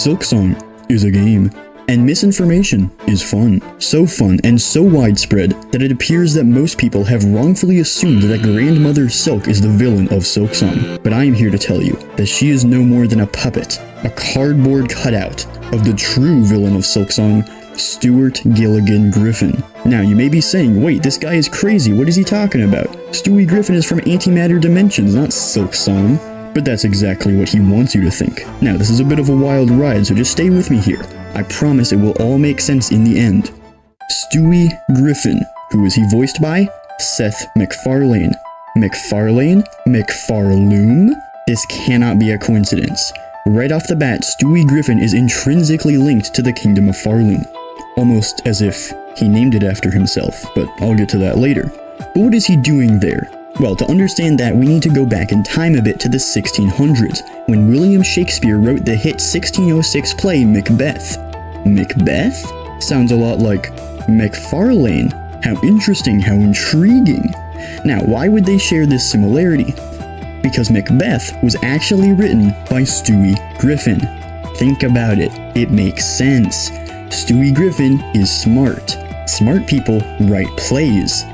Silksong is a game, and misinformation is fun. So fun and so widespread that it appears that most people have wrongfully assumed that Grandmother Silk is the villain of Silksong. But I am here to tell you that she is no more than a puppet, a cardboard cutout of the true villain of Silksong, Stuart Gilligan Griffin. Now, you may be saying, wait, this guy is crazy, what is he talking about? Stewie Griffin is from Antimatter Dimensions, not Silksong. But that's exactly what he wants you to think. Now, this is a bit of a wild ride, so just stay with me here. I promise it will all make sense in the end. Stewie Griffin. Who is he voiced by? Seth MacFarlane. MacFarlane? MacFarlane? This cannot be a coincidence. Right off the bat, Stewie Griffin is intrinsically linked to the Kingdom of Farloom. Almost as if he named it after himself, but I'll get to that later. But what is he doing there? Well, to understand that, we need to go back in time a bit to the 1600s, when William Shakespeare wrote the hit 1606 play Macbeth. Macbeth? Sounds a lot like MacFarlane. How interesting, how intriguing. Now, why would they share this similarity? Because Macbeth was actually written by Stewie Griffin. Think about it, it makes sense. Stewie Griffin is smart. Smart people write plays.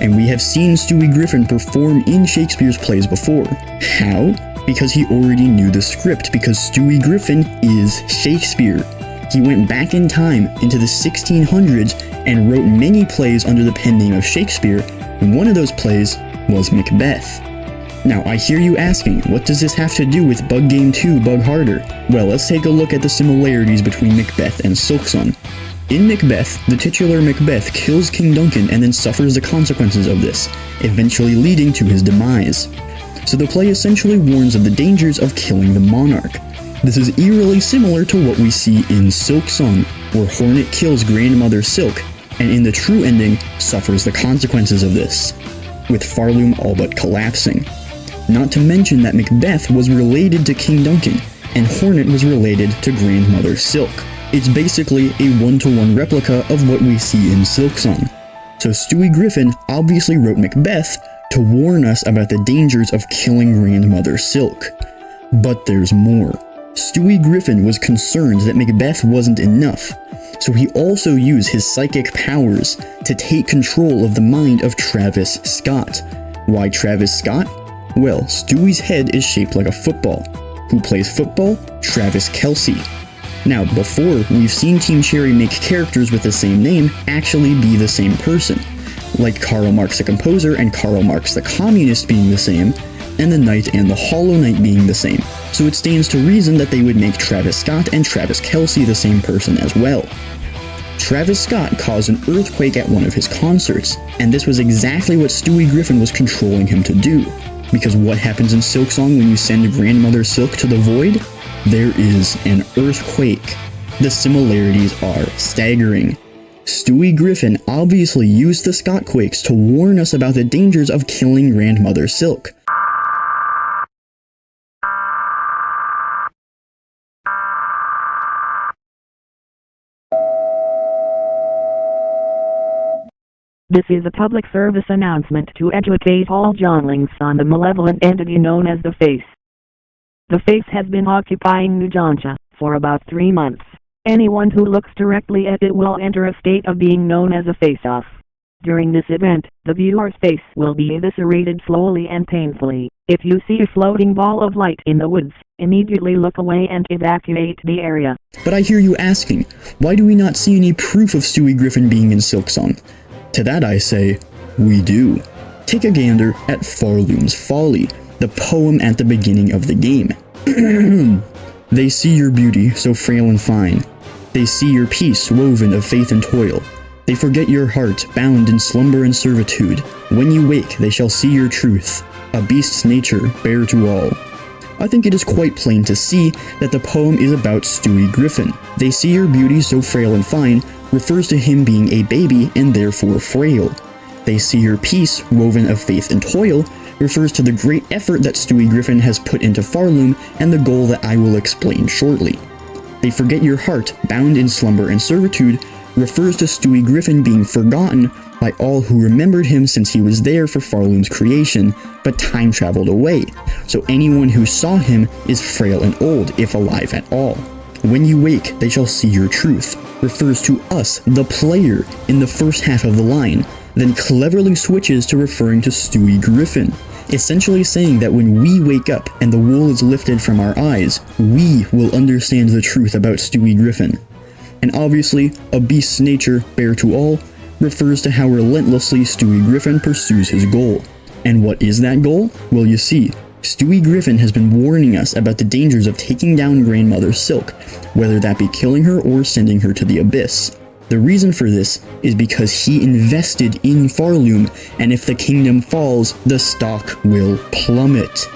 And we have seen Stewie Griffin perform in Shakespeare's plays before. How? Because he already knew the script, because Stewie Griffin is Shakespeare. He went back in time into the 1600s and wrote many plays under the pen name of Shakespeare, and one of those plays was Macbeth. Now, I hear you asking, what does this have to do with Bug Game 2 Bug Harder? Well, let's take a look at the similarities between Macbeth and Silksong. In Macbeth, the titular Macbeth kills King Duncan and then suffers the consequences of this, eventually leading to his demise. So the play essentially warns of the dangers of killing the monarch. This is eerily similar to what we see in Silksong, where Hornet kills Grandmother Silk, and in the true ending, suffers the consequences of this, with Farloom all but collapsing. Not to mention that Macbeth was related to King Duncan, and Hornet was related to Grandmother Silk. It's basically a one-to-one replica of what we see in Silksong. So Stewie Griffin obviously wrote Macbeth to warn us about the dangers of killing Grandmother Silk. But there's more. Stewie Griffin was concerned that Macbeth wasn't enough, so he also used his psychic powers to take control of the mind of Travis Scott. Why Travis Scott? Well, Stewie's head is shaped like a football. Who plays football? Travis Kelce. Now, before, we've seen Team Cherry make characters with the same name actually be the same person, like Karl Marx the composer and Karl Marx the communist being the same, and the Knight and the Hollow Knight being the same, so it stands to reason that they would make Travis Scott and Travis Kelce the same person as well. Travis Scott caused an earthquake at one of his concerts, and this was exactly what Stewie Griffin was controlling him to do, because what happens in Silksong when you send Grandmother Silk to the void? There is an earthquake. The similarities are staggering. Stewie Griffin obviously used the Scottquakes to warn us about the dangers of killing Grandmother Silk. This is a public service announcement to educate all Johnlings on the malevolent entity known as the Face. The Face has been occupying New Johnsha for about 3 months. Anyone who looks directly at it will enter a state of being known as a face-off. During this event, the viewer's face will be eviscerated slowly and painfully. If you see a floating ball of light in the woods, immediately look away and evacuate the area. But I hear you asking, why do we not see any proof of Stewie Griffin being in Silksong? To that I say, we do. Take a gander at Farloom's Folly, the poem at the beginning of the game. They see your beauty, so frail and fine. They see your peace, woven of faith and toil. They forget your heart, bound in slumber and servitude. When you wake, they shall see your truth, a beast's nature, bare to all. I think it is quite plain to see that the poem is about Stewie Griffin. They see your beauty, so frail and fine, refers to him being a baby and therefore frail. They see your peace, woven of faith and toil, refers to the great effort that Stewie Griffin has put into Farloom and the goal that I will explain shortly. They forget your heart, bound in slumber and servitude, refers to Stewie Griffin being forgotten by all who remembered him since he was there for Farloom's creation, but time traveled away, so anyone who saw him is frail and old, if alive at all. "When you wake, they shall see your truth," refers to us, the player, in the first half of the line, then cleverly switches to referring to Stewie Griffin, essentially saying that when we wake up and the wool is lifted from our eyes, we will understand the truth about Stewie Griffin. And obviously, a beast's nature, bare to all, refers to how relentlessly Stewie Griffin pursues his goal. And what is that goal? Well, you see, Stewie Griffin has been warning us about the dangers of taking down Grandmother Silk, whether that be killing her or sending her to the abyss. The reason for this is because he invested in Farloom, and if the kingdom falls, the stock will plummet.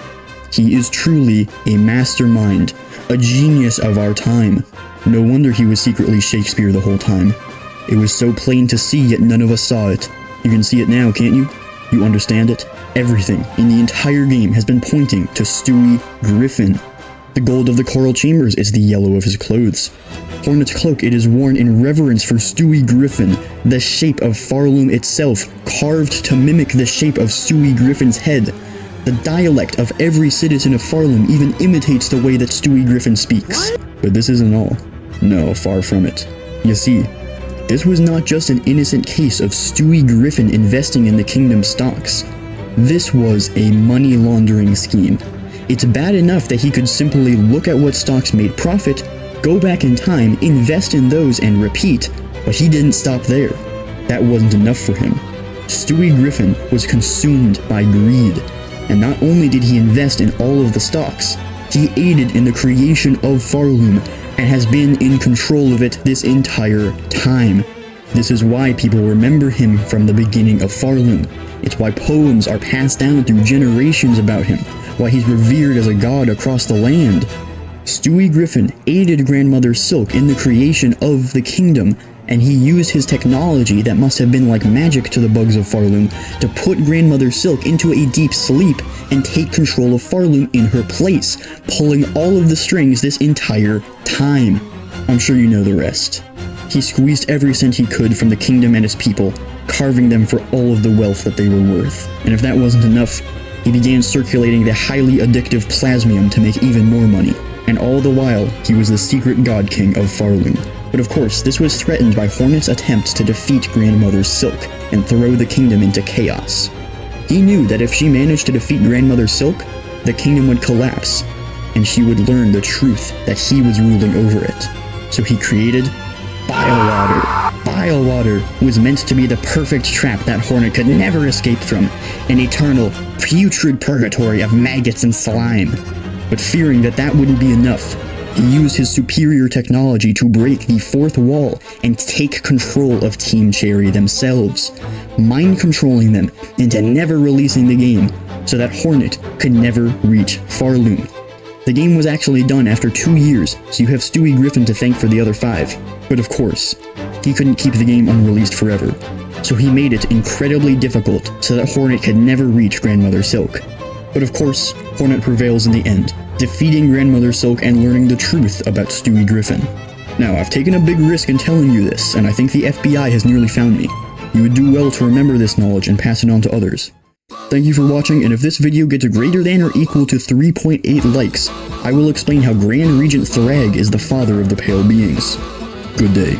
He is truly a mastermind, a genius of our time. No wonder he was secretly Shakespeare the whole time. It was so plain to see, yet none of us saw it. You can see it now, can't you? You understand it? Everything in the entire game has been pointing to Stewie Griffin. The gold of the coral chambers is the yellow of his clothes. Hornet's cloak, it is worn in reverence for Stewie Griffin, the shape of Farloom itself, carved to mimic the shape of Stewie Griffin's head. The dialect of every citizen of Farloom even imitates the way that Stewie Griffin speaks. But this isn't all. No, far from it. You see, this was not just an innocent case of Stewie Griffin investing in the kingdom's stocks. This was a money laundering scheme. It's bad enough that he could simply look at what stocks made profit, go back in time, invest in those, and repeat, but he didn't stop there. That wasn't enough for him. Stewie Griffin was consumed by greed, and not only did he invest in all of the stocks, he aided in the creation of Farloom and has been in control of it this entire time. This is why people remember him from the beginning of Farloom. It's why poems are passed down through generations about him, why he's revered as a god across the land. Stewie Griffin aided Grandmother Silk in the creation of the kingdom, and he used his technology that must have been like magic to the bugs of Farloom to put Grandmother Silk into a deep sleep and take control of Farloom in her place, pulling all of the strings this entire time. I'm sure you know the rest. He squeezed every cent he could from the kingdom and its people, carving them for all of the wealth that they were worth. And if that wasn't enough, he began circulating the highly addictive plasmium to make even more money. And all the while, he was the secret god king of Farloom. But of course, this was threatened by Hornet's attempts to defeat Grandmother Silk and throw the kingdom into chaos. He knew that if she managed to defeat Grandmother Silk, the kingdom would collapse, and she would learn the truth that he was ruling over it. So he created Bile-Water. Bile-Water was meant to be the perfect trap that Hornet could never escape from, an eternal, putrid purgatory of maggots and slime. But fearing that that wouldn't be enough, he used his superior technology to break the fourth wall and take control of Team Cherry themselves, mind controlling them into never releasing the game so that Hornet could never reach Farloom. The game was actually done after 2 years, so you have Stewie Griffin to thank for the other 5. But of course, he couldn't keep the game unreleased forever, so he made it incredibly difficult so that Hornet could never reach Grandmother Silk. But of course, Hornet prevails in the end, defeating Grandmother Silk and learning the truth about Stewie Griffin. Now, I've taken a big risk in telling you this, and I think the FBI has nearly found me. You would do well to remember this knowledge and pass it on to others. Thank you for watching, and if this video gets greater than or equal to 3.8 likes, I will explain how Grand Regent Thrag is the father of the Pale Beings. Good day.